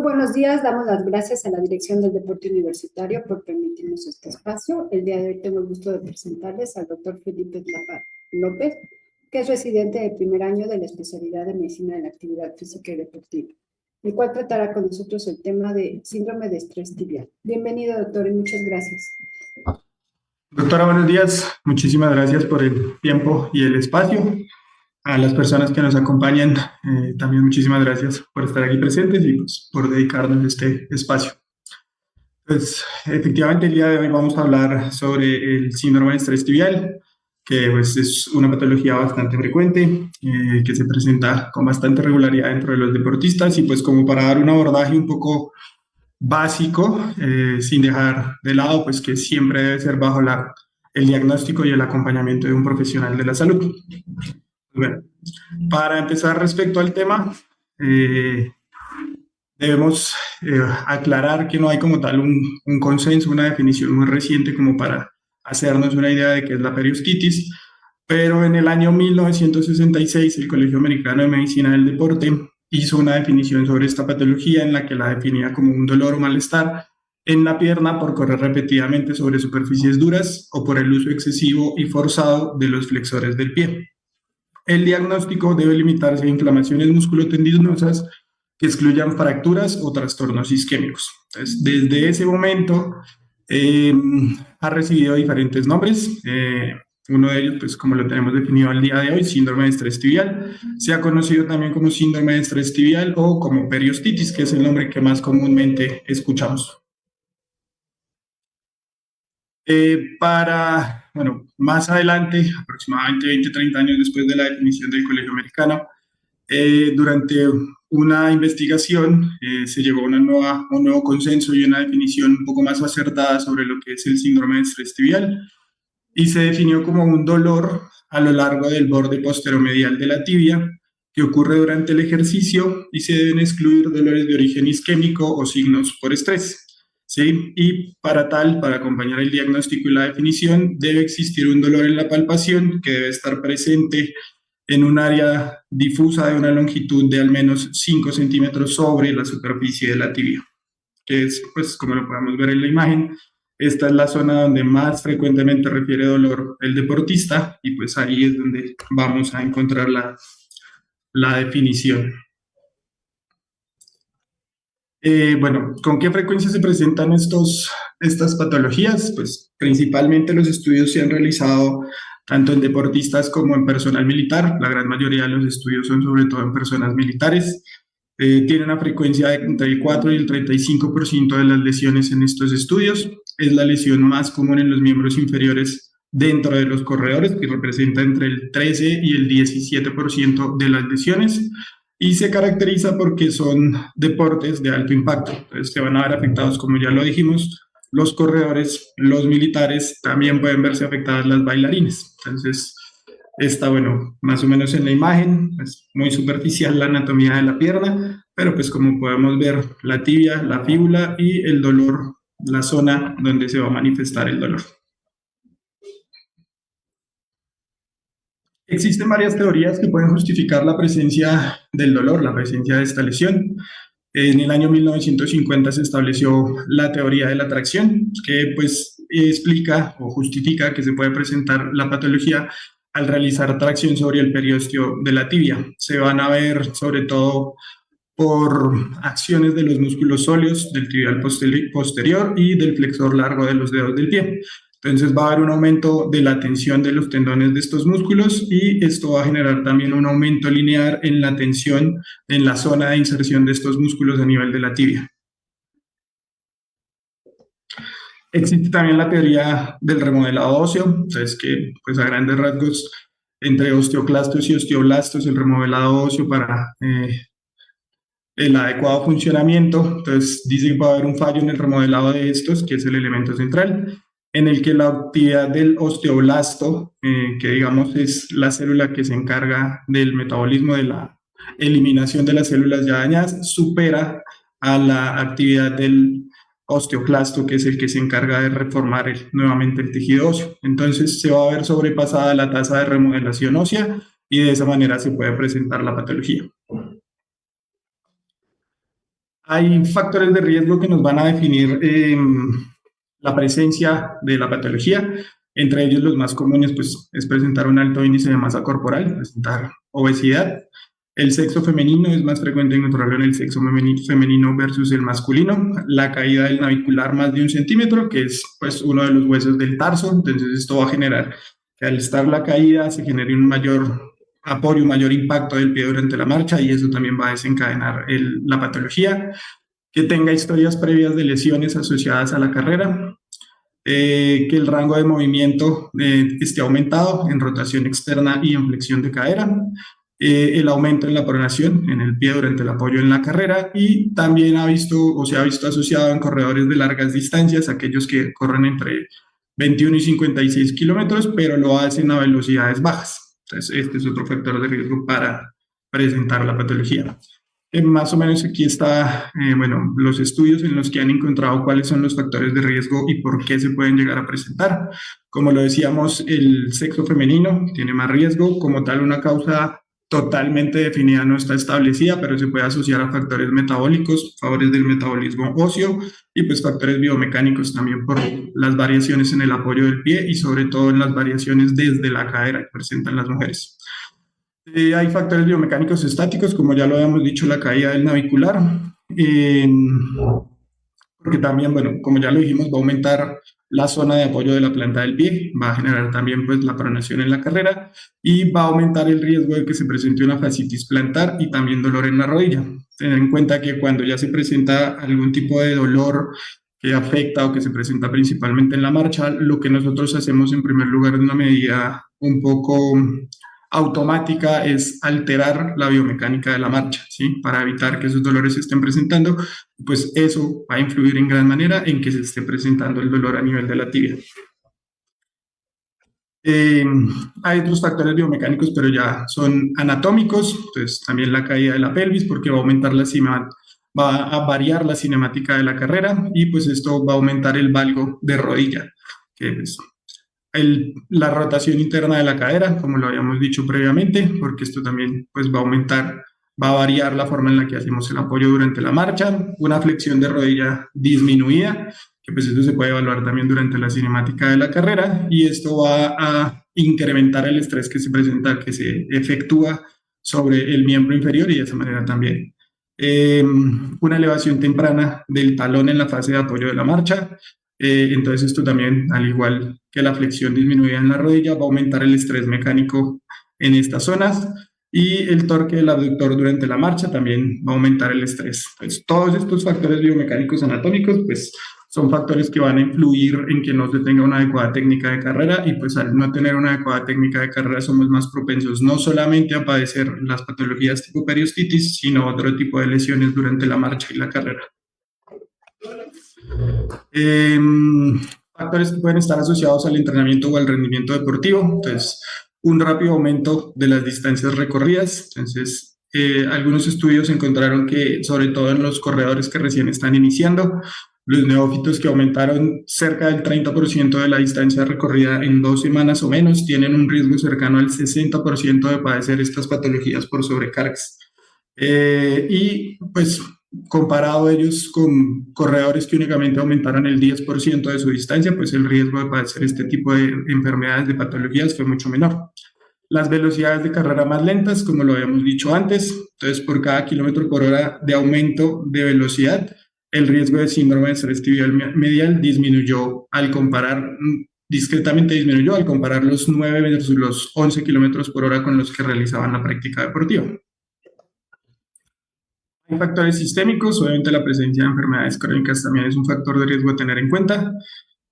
buenos días, damos las gracias a la Dirección del Deporte Universitario por permitirnos este espacio. El día de hoy tengo el gusto de presentarles al doctor Felipe Tlapa López, que es residente de primer año de la especialidad de Medicina de la Actividad Física y Deportiva, el cual tratará con nosotros el tema de síndrome de estrés tibial. Bienvenido, doctor, y muchas gracias. Doctora, buenos días. Muchísimas gracias por el tiempo y el espacio. A las personas que nos acompañan, también muchísimas gracias por estar aquí presentes y pues, por dedicarnos este espacio. Pues efectivamente el día de hoy vamos a hablar sobre el síndrome de estrés tibial, que pues, es una patología bastante frecuente, que se presenta con bastante regularidad dentro de los deportistas y pues como para dar un abordaje un poco básico, sin dejar de lado pues que siempre debe ser bajo el diagnóstico y el acompañamiento de un profesional de la salud. Bueno, para empezar respecto al tema, debemos aclarar que no hay como tal un consenso, una definición muy reciente como para hacernos una idea de qué es la periostitis, pero en el año 1966 el Colegio Americano de Medicina del Deporte hizo una definición sobre esta patología en la que la definía como un dolor o malestar en la pierna por correr repetidamente sobre superficies duras o por el uso excesivo y forzado de los flexores del pie. El diagnóstico debe limitarse a inflamaciones musculotendinosas que excluyan fracturas o trastornos isquémicos. Entonces, desde ese momento ha recibido diferentes nombres. Uno de ellos, pues como lo tenemos definido al día de hoy, síndrome de estrés tibial. Se ha conocido también como síndrome de estrés tibial o como periostitis, que es el nombre que más comúnmente escuchamos. Bueno, más adelante, aproximadamente 20-30 años después de la definición del Colegio Americano, durante una investigación se llegó a un nuevo consenso y una definición un poco más acertada sobre lo que es el síndrome de estrés tibial y se definió como un dolor a lo largo del borde posteromedial de la tibia que ocurre durante el ejercicio y se deben excluir dolores de origen isquémico o signos por estrés. ¿Sí? Y para acompañar el diagnóstico y la definición, debe existir un dolor en la palpación que debe estar presente en un área difusa de una longitud de al menos 5 centímetros sobre la superficie de la tibia, que es, pues, como lo podemos ver en la imagen, esta es la zona donde más frecuentemente refiere dolor el deportista y pues ahí es donde vamos a encontrar la definición. Bueno, ¿con qué frecuencia se presentan estas patologías? Pues principalmente los estudios se han realizado tanto en deportistas como en personal militar. La gran mayoría de los estudios son sobre todo en personas militares. Tiene una frecuencia de entre el 4 y el 35% de las lesiones en estos estudios. Es la lesión más común en los miembros inferiores dentro de los corredores, que representa entre el 13 y el 17% de las lesiones y se caracteriza porque son deportes de alto impacto. Entonces, se van a ver afectados, como ya lo dijimos, los corredores, los militares, también pueden verse afectadas las bailarines. Entonces, está, bueno, más o menos en la imagen, es muy superficial la anatomía de la pierna, pero pues como podemos ver, la tibia, la fíbula y el dolor, la zona donde se va a manifestar el dolor. Existen varias teorías que pueden justificar la presencia del dolor, la presencia de esta lesión. En el año 1950 se estableció la teoría de la tracción, que pues explica o justifica que se puede presentar la patología al realizar tracción sobre el periósteo de la tibia. Se van a ver sobre todo por acciones de los músculos sóleos del tibial posterior y del flexor largo de los dedos del pie. Entonces va a haber un aumento de la tensión de los tendones de estos músculos y esto va a generar también un aumento lineal en la tensión en la zona de inserción de estos músculos a nivel de la tibia. Existe también la teoría del remodelado óseo, entonces que pues a grandes rasgos entre osteoclastos y osteoblastos el remodelado óseo para el adecuado funcionamiento. Entonces dice que va a haber un fallo en el remodelado de estos, que es el elemento central, en el que la actividad del osteoblasto, que digamos es la célula que se encarga del metabolismo, de la eliminación de las células ya dañadas, supera a la actividad del osteoclasto, que es el que se encarga de reformar nuevamente el tejido óseo. Entonces se va a ver sobrepasada la tasa de remodelación ósea y de esa manera se puede presentar la patología. Hay factores de riesgo que nos van a definir la presencia de la patología. Entre ellos, los más comunes pues, es presentar un alto índice de masa corporal, presentar obesidad. El sexo femenino es más frecuente encontrarlo en el sexo femenino versus el masculino. La caída del navicular más de 1 centímetro, que es pues, uno de los huesos del tarso. Entonces, esto va a generar que al estar la caída se genere un mayor apoyo, un mayor impacto del pie durante la marcha y eso también va a desencadenar la patología. Que tenga historias previas de lesiones asociadas a la carrera, que el rango de movimiento esté aumentado en rotación externa y en flexión de cadera, el aumento en la pronación en el pie durante el apoyo en la carrera y también se ha visto asociado en corredores de largas distancias, aquellos que corren entre 21 y 56 kilómetros, pero lo hacen a velocidades bajas. Entonces, este es otro factor de riesgo para presentar la patología. Más o menos aquí está, bueno, los estudios en los que han encontrado cuáles son los factores de riesgo y por qué se pueden llegar a presentar. Como lo decíamos, el sexo femenino tiene más riesgo. Como tal, una causa totalmente definida no está establecida, pero se puede asociar a factores metabólicos, favores del metabolismo óseo y pues factores biomecánicos también por las variaciones en el apoyo del pie y sobre todo en las variaciones desde la cadera que presentan las mujeres. Hay factores biomecánicos estáticos, como ya lo habíamos dicho, la caída del navicular, porque también, bueno, como ya lo dijimos, va a aumentar la zona de apoyo de la planta del pie, va a generar también pues la pronación en la carrera y va a aumentar el riesgo de que se presente una fascitis plantar y también dolor en la rodilla. Tener en cuenta que cuando ya se presenta algún tipo de dolor que afecta o que se presenta principalmente en la marcha, lo que nosotros hacemos en primer lugar de una medida un poco automática es alterar la biomecánica de la marcha, ¿sí? Para evitar que esos dolores se estén presentando, pues eso va a influir en gran manera en que se esté presentando el dolor a nivel de la tibia. Hay otros factores biomecánicos, pero ya son anatómicos, entonces también la caída de la pelvis, porque va a aumentar va a variar la cinemática de la carrera y pues esto va a aumentar el valgo de rodilla, que es la rotación interna de la cadera, como lo habíamos dicho previamente, porque esto también pues, va a aumentar, va a variar la forma en la que hacemos el apoyo durante la marcha, una flexión de rodilla disminuida, que pues eso se puede evaluar también durante la cinemática de la carrera, y esto va a incrementar el estrés que se presenta, que se efectúa sobre el miembro inferior y de esa manera también. Una elevación temprana del talón en la fase de apoyo de la marcha, entonces esto también, al igual que la flexión disminuida en la rodilla, va a aumentar el estrés mecánico en estas zonas y el torque del abductor durante la marcha también va a aumentar el estrés. Pues todos estos factores biomecánicos anatómicos pues son factores que van a influir en que no se tenga una adecuada técnica de carrera y pues al no tener una adecuada técnica de carrera somos más propensos no solamente a padecer las patologías tipo periostitis, sino otro tipo de lesiones durante la marcha y la carrera. Factores que pueden estar asociados al entrenamiento o al rendimiento deportivo. Entonces, un rápido aumento de las distancias recorridas. Entonces, algunos estudios encontraron que, sobre todo en los corredores que recién están iniciando, los neófitos que aumentaron cerca del 30% de la distancia recorrida en 2 semanas o menos tienen un riesgo cercano al 60% de padecer estas patologías por sobrecargas. Y pues comparado ellos con corredores que únicamente aumentaron el 10% de su distancia, pues el riesgo de padecer este tipo de enfermedades, de patologías, fue mucho menor. Las velocidades de carrera más lentas, como lo habíamos dicho antes, entonces por cada kilómetro por hora de aumento de velocidad, el riesgo de síndrome de estrés tibial medial disminuyó al comparar, discretamente disminuyó al comparar los 9 versus los 11 kilómetros por hora con los que realizaban la práctica deportiva. Hay factores sistémicos, obviamente la presencia de enfermedades crónicas también es un factor de riesgo a tener en cuenta.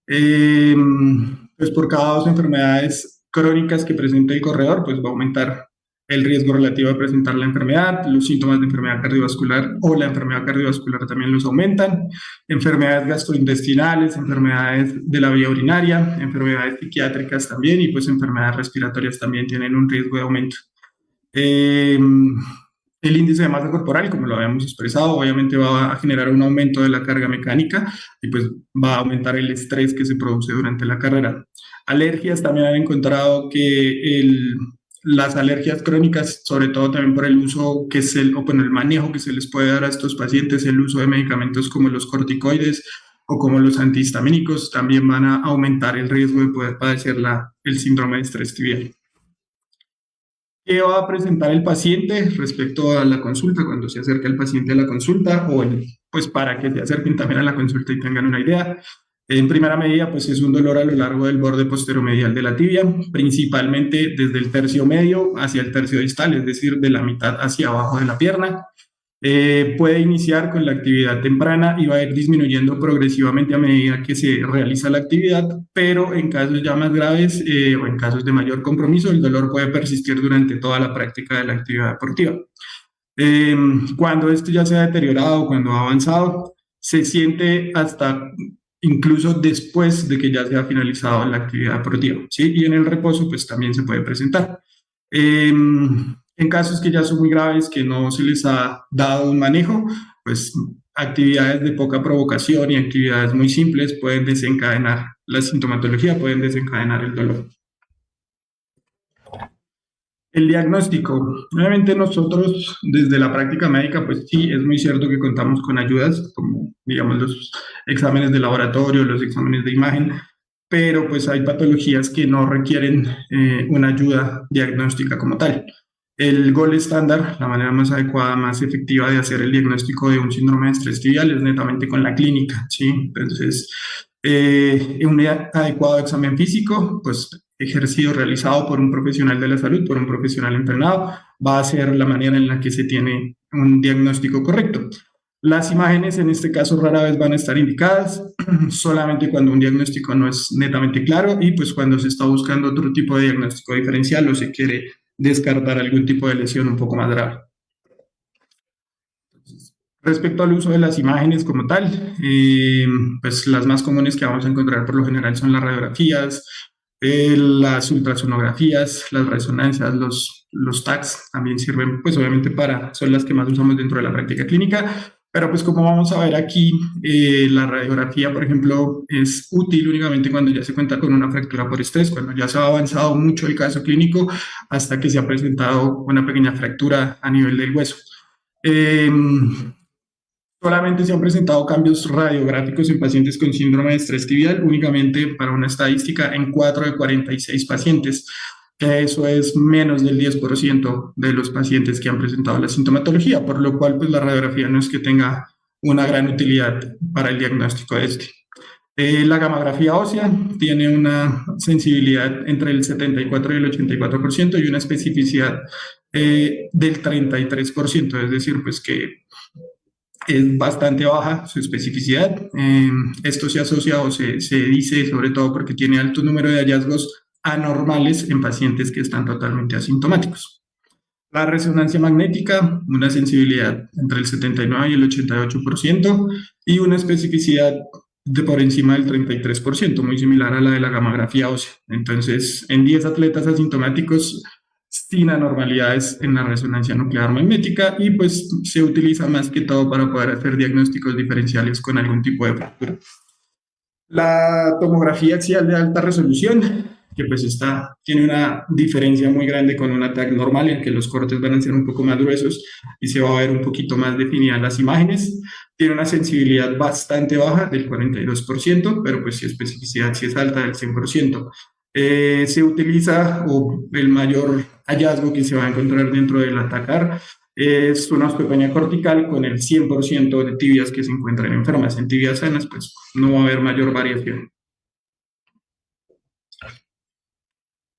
Pues por cada 2 enfermedades crónicas que presenta el corredor, pues va a aumentar el riesgo relativo de presentar la enfermedad, los síntomas de enfermedad cardiovascular o la enfermedad cardiovascular también los aumentan, enfermedades gastrointestinales, enfermedades de la vía urinaria, enfermedades psiquiátricas también y pues enfermedades respiratorias también tienen un riesgo de aumento. El índice de masa corporal, como lo habíamos expresado, obviamente va a generar un aumento de la carga mecánica y pues va a aumentar el estrés que se produce durante la carrera. Alergias, también han encontrado que las alergias crónicas, sobre todo también por el uso el manejo que se les puede dar a estos pacientes, el uso de medicamentos como los corticoides o como los antihistamínicos, también van a aumentar el riesgo de poder padecer el síndrome de estrés tibial. ¿Qué va a presentar el paciente respecto a la consulta cuando se acerca el paciente a la consulta pues para que se acerquen también a la consulta y tengan una idea? En primera medida, pues es un dolor a lo largo del borde posteromedial de la tibia, principalmente desde el tercio medio hacia el tercio distal, es decir, de la mitad hacia abajo de la pierna. Puede iniciar con la actividad temprana y va a ir disminuyendo progresivamente a medida que se realiza la actividad, pero en casos ya más graves o en casos de mayor compromiso, el dolor puede persistir durante toda la práctica de la actividad deportiva. Cuando esto ya se ha deteriorado, cuando ha avanzado, se siente hasta incluso después de que ya se ha finalizado la actividad deportiva, ¿sí? Y en el reposo, pues también se puede presentar. En casos que ya son muy graves, que no se les ha dado un manejo, pues actividades de poca provocación y actividades muy simples pueden desencadenar la sintomatología, pueden desencadenar el dolor. El diagnóstico. Obviamente nosotros desde la práctica médica, pues sí, es muy cierto que contamos con ayudas, como digamos los exámenes de laboratorio, los exámenes de imagen, pero pues hay patologías que no requieren una ayuda diagnóstica como tal. El gold estándar, la manera más adecuada, más efectiva de hacer el diagnóstico de un síndrome de estrés tibial es netamente con la clínica, ¿sí? Entonces, un adecuado examen físico, pues ejercido, realizado por un profesional de la salud, por un profesional entrenado, va a ser la manera en la que se tiene un diagnóstico correcto. Las imágenes en este caso rara vez van a estar indicadas, solamente cuando un diagnóstico no es netamente claro y pues cuando se está buscando otro tipo de diagnóstico diferencial o se quiere descartar algún tipo de lesión un poco más grave. Respecto al uso de las imágenes como tal, pues las más comunes que vamos a encontrar por lo general son las radiografías, las ultrasonografías, las resonancias, los TACs también sirven, pues obviamente son las que más usamos dentro de la práctica clínica, pero pues como vamos a ver aquí, la radiografía, por ejemplo, es útil únicamente cuando ya se cuenta con una fractura por estrés, cuando ya se ha avanzado mucho el caso clínico hasta que se ha presentado una pequeña fractura a nivel del hueso. Solamente se han presentado cambios radiográficos en pacientes con síndrome de estrés tibial, únicamente para una estadística en 4 de 46 pacientes. Eso es menos del 10% de los pacientes que han presentado la sintomatología, por lo cual pues, la radiografía no es que tenga una gran utilidad para el diagnóstico de este. La gamografía ósea tiene una sensibilidad entre el 74 y el 84% y una especificidad del 33%, es decir, pues que es bastante baja su especificidad. Esto se asocia o se dice sobre todo porque tiene alto número de hallazgos anormales en pacientes que están totalmente asintomáticos. La resonancia magnética, una sensibilidad entre el 79 y el 88% y una especificidad de por encima del 33%, muy similar a la de la gamografía ósea. Entonces, en 10 atletas asintomáticos, sin anormalidades en la resonancia nuclear magnética y pues se utiliza más que todo para poder hacer diagnósticos diferenciales con algún tipo de fractura. La tomografía axial de alta resolución, que pues tiene una diferencia muy grande con una TAC normal en que los cortes van a ser un poco más gruesos y se va a ver un poquito más definida las imágenes. Tiene una sensibilidad bastante baja del 42%, pero pues su especificidad sí es alta del 100%. Se utiliza, o el mayor hallazgo que se va a encontrar dentro del ATACAR es una osteopenia cortical con el 100% de tibias que se encuentran enfermas. En tibias sanas, pues no va a haber mayor variación.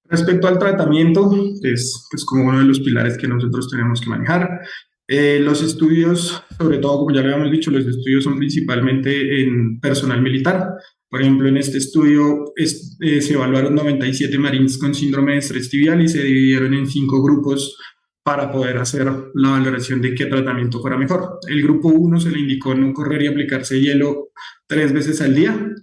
Respecto al tratamiento, es pues, como uno de los pilares que nosotros tenemos que manejar. Los estudios, sobre todo, como ya lo habíamos dicho, los estudios son principalmente en personal militar. Por ejemplo, en este estudio se evaluaron 97 marines con síndrome de estrés tibial y se dividieron en 5 grupos para poder hacer la valoración de qué tratamiento fuera mejor. El grupo 1 se le indicó no correr y aplicarse hielo 3 veces al día.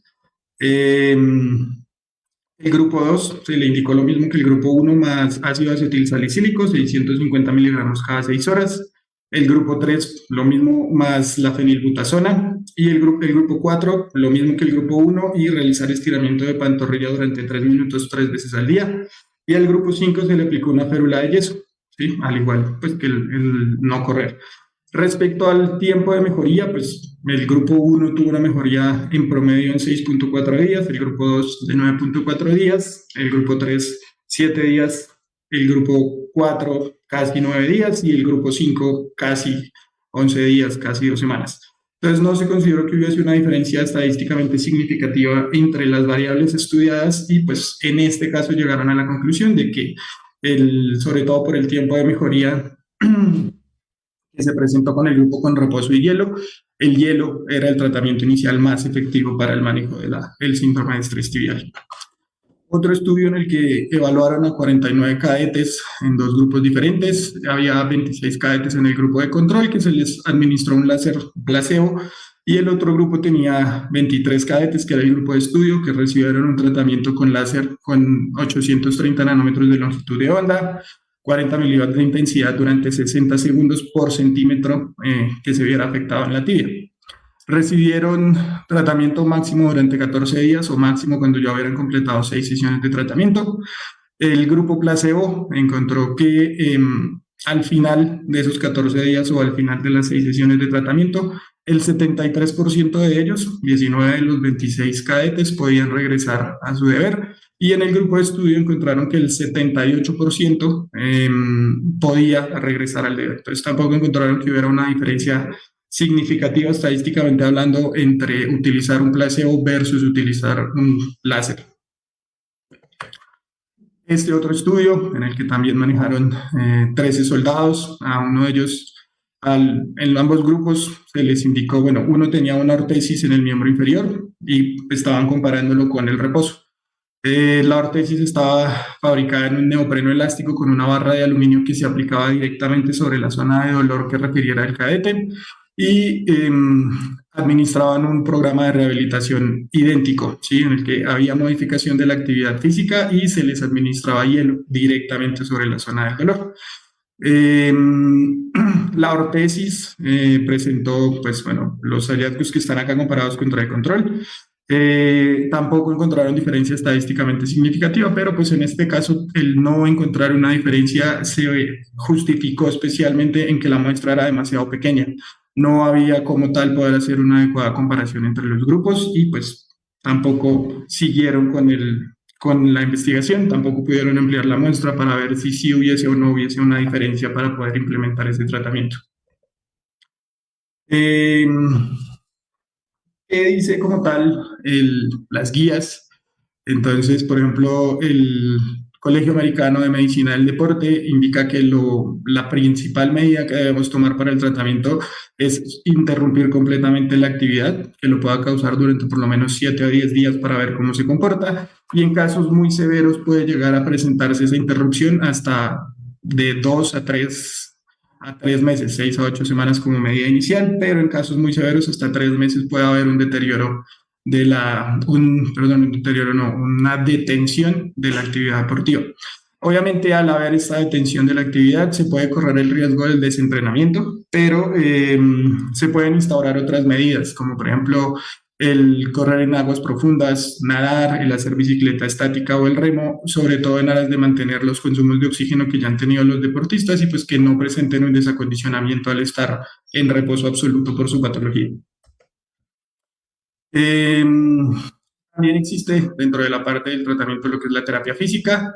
El grupo 2 se le indicó lo mismo que el grupo 1 más ácido acetil salicílico, 650 miligramos cada 6 horas. El grupo 3, lo mismo más la fenilbutasona. Y el grupo 4, lo mismo que el grupo 1 y realizar estiramiento de pantorrilla durante 3 minutos 3 veces al día. y al grupo 5 se le aplicó una férula de yeso, ¿sí? Al igual pues, que el no correr. Respecto al tiempo de mejoría, pues el grupo 1 tuvo una mejoría en promedio en 6.4 días, el grupo 2 de 9.4 días, el grupo 3 7 días, el grupo 4 casi 9 días y el grupo 5 casi 11 días, casi 2 semanas. Entonces no se consideró que hubiese una diferencia estadísticamente significativa entre las variables estudiadas y pues en este caso llegaron a la conclusión de que sobre todo por el tiempo de mejoría que se presentó con el grupo con reposo y hielo, el hielo era el tratamiento inicial más efectivo para el manejo del síndrome de estrés tibial. Otro estudio en el que evaluaron a 49 cadetes en dos grupos diferentes. Había 26 cadetes en el grupo de control que se les administró un láser placebo y el otro grupo tenía 23 cadetes, que era el grupo de estudio, que recibieron un tratamiento con láser con 830 nanómetros de longitud de onda, 40 milivoltios de intensidad durante 60 segundos por centímetro que se viera afectado en la tibia. Recibieron tratamiento máximo durante 14 días o máximo cuando ya hubieran completado 6 sesiones de tratamiento. El grupo placebo encontró que al final de esos 14 días o al final de las 6 sesiones de tratamiento, el 73% de ellos, 19 de los 26 cadetes, podían regresar a su deber. Y en el grupo de estudio encontraron que el 78% podía regresar al deber. Entonces tampoco encontraron que hubiera una diferencia significativa estadísticamente hablando entre utilizar un placebo versus utilizar un láser. Este otro estudio en el que también manejaron 13 soldados, a uno de ellos, en ambos grupos se les indicó, bueno, uno tenía una ortesis en el miembro inferior y estaban comparándolo con el reposo. La ortesis estaba fabricada en un neopreno elástico con una barra de aluminio que se aplicaba directamente sobre la zona de dolor que refiriera el cadete y administraban un programa de rehabilitación idéntico, ¿sí? En el que había modificación de la actividad física y se les administraba hielo directamente sobre la zona del dolor. La ortesis presentó, pues bueno, los hallazgos que están acá comparados contra el control. Tampoco encontraron diferencia estadísticamente significativa, pero pues en este caso el no encontrar una diferencia se justificó especialmente en que la muestra era demasiado pequeña. No había como tal poder hacer una adecuada comparación entre los grupos y pues tampoco siguieron con la investigación, tampoco pudieron ampliar la muestra para ver si sí hubiese o no hubiese una diferencia para poder implementar ese tratamiento. ¿Qué dice como tal las guías? Entonces, por ejemplo, el Colegio Americano de Medicina del Deporte indica que la principal medida que debemos tomar para el tratamiento es interrumpir completamente la actividad, que lo pueda causar durante por lo menos 7 a 10 días para ver cómo se comporta. Y en casos muy severos puede llegar a presentarse esa interrupción hasta de 2 a 3 meses, 6 a 8 semanas como medida inicial, pero en casos muy severos hasta 3 meses puede haber un deterioro una detención de la actividad deportiva. Obviamente, al haber esta detención de la actividad, se puede correr el riesgo del desentrenamiento, pero se pueden instaurar otras medidas, como por ejemplo el correr en aguas profundas, nadar, el hacer bicicleta estática o el remo, sobre todo en aras de mantener los consumos de oxígeno que ya han tenido los deportistas y pues que no presenten un desacondicionamiento al estar en reposo absoluto por su patología. También existe dentro de la parte del tratamiento lo que es la terapia física.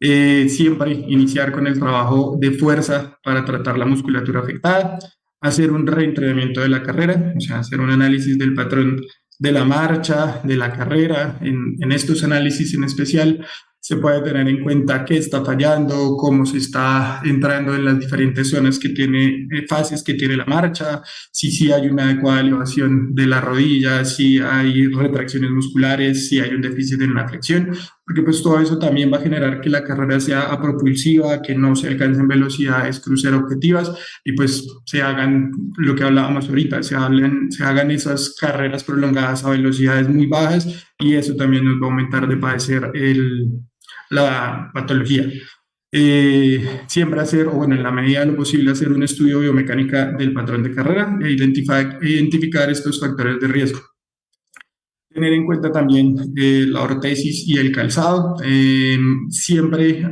Siempre iniciar con el trabajo de fuerza para tratar la musculatura afectada, hacer un reentrenamiento de la carrera, o sea, hacer un análisis del patrón de la marcha, de la carrera. En estos análisis en especial se puede tener en cuenta qué está fallando, cómo se está entrando en las diferentes zonas que tiene, fases que tiene la marcha, si hay una adecuada elevación de la rodilla, si hay retracciones musculares, si hay un déficit en la flexión, porque pues todo eso también va a generar que la carrera sea propulsiva, que no se alcancen velocidades crucero objetivas y pues se hagan lo que hablábamos ahorita, se hagan esas carreras prolongadas a velocidades muy bajas y eso también nos va a aumentar de padecer la patología. Siempre hacer, o bueno, en la medida de lo posible, hacer un estudio biomecánica del patrón de carrera e identificar estos factores de riesgo. tener en cuenta también la ortesis y el calzado. Siempre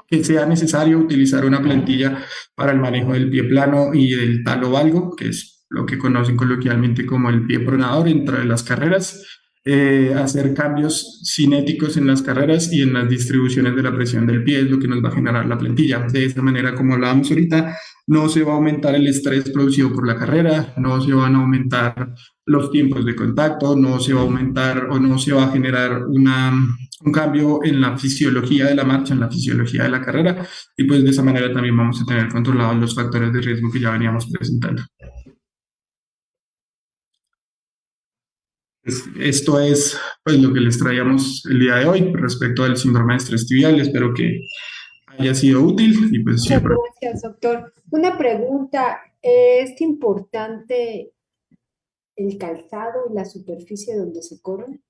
que sea necesario utilizar una plantilla para el manejo del pie plano y del talo valgo, que es lo que conocen coloquialmente como el pie pronador dentro de las carreras. Hacer cambios cinéticos en las carreras y en las distribuciones de la presión del pie es lo que nos va a generar la plantilla. De esta manera, como hablábamos ahorita, no se va a aumentar el estrés producido por la carrera, no se van a aumentar los tiempos de contacto, no se va a aumentar o no se va a generar un cambio en la fisiología de la marcha, en la fisiología de la carrera, y pues de esa manera también vamos a tener controlados los factores de riesgo que ya veníamos presentando. Esto es pues lo que les traíamos el día de hoy respecto al síndrome de estrés tibial. Espero que haya sido útil y pues Muchas siempre. gracias, doctor. Una pregunta, ¿es importante el calzado y la superficie donde se corre?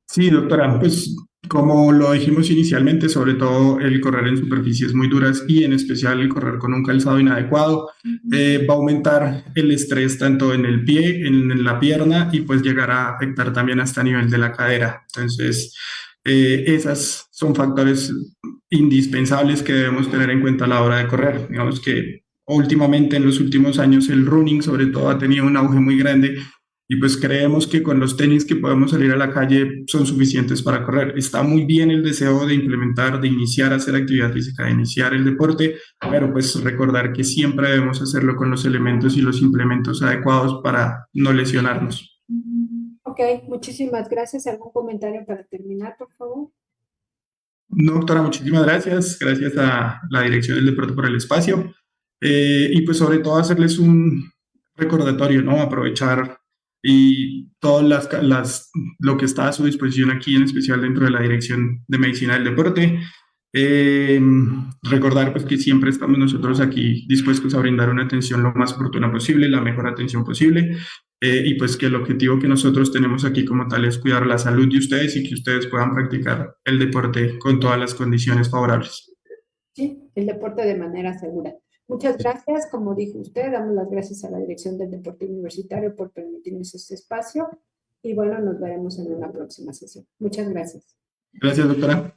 Sí, doctora, pues como lo dijimos inicialmente, sobre todo el correr en superficies muy duras y en especial el correr con un calzado inadecuado va a aumentar el estrés tanto en el pie, en la pierna y pues llegar a afectar también hasta a nivel de la cadera. Entonces, esas son factores indispensables que debemos tener en cuenta a la hora de correr. Digamos que últimamente, en los últimos años, el running sobre todo ha tenido un auge muy grande y pues creemos que con los tenis que podemos salir a la calle son suficientes para correr. Está muy bien el deseo de implementar, de iniciar a hacer actividad física, de iniciar el deporte, pero pues recordar que siempre debemos hacerlo con los elementos y los implementos adecuados para no lesionarnos. Ok, muchísimas gracias. ¿Algún comentario para terminar, por favor? No, doctora, muchísimas gracias. Gracias a la Dirección del Deporte por el espacio. Y pues sobre todo hacerles un recordatorio, ¿no? Aprovechar y lo que está a su disposición aquí, en especial dentro de la Dirección de Medicina del Deporte. Eh, Recordar pues que siempre estamos nosotros aquí dispuestos a brindar una atención lo más oportuna posible, la mejor atención posible. Y pues que el objetivo que nosotros tenemos aquí como tal es cuidar la salud de ustedes y que ustedes puedan practicar el deporte con todas las condiciones favorables. Sí, el deporte de manera segura. Muchas gracias. Como dijo usted, damos las gracias a la Dirección del Deporte Universitario por permitirnos este espacio y bueno, nos veremos en una próxima sesión. Muchas gracias. Gracias, doctora.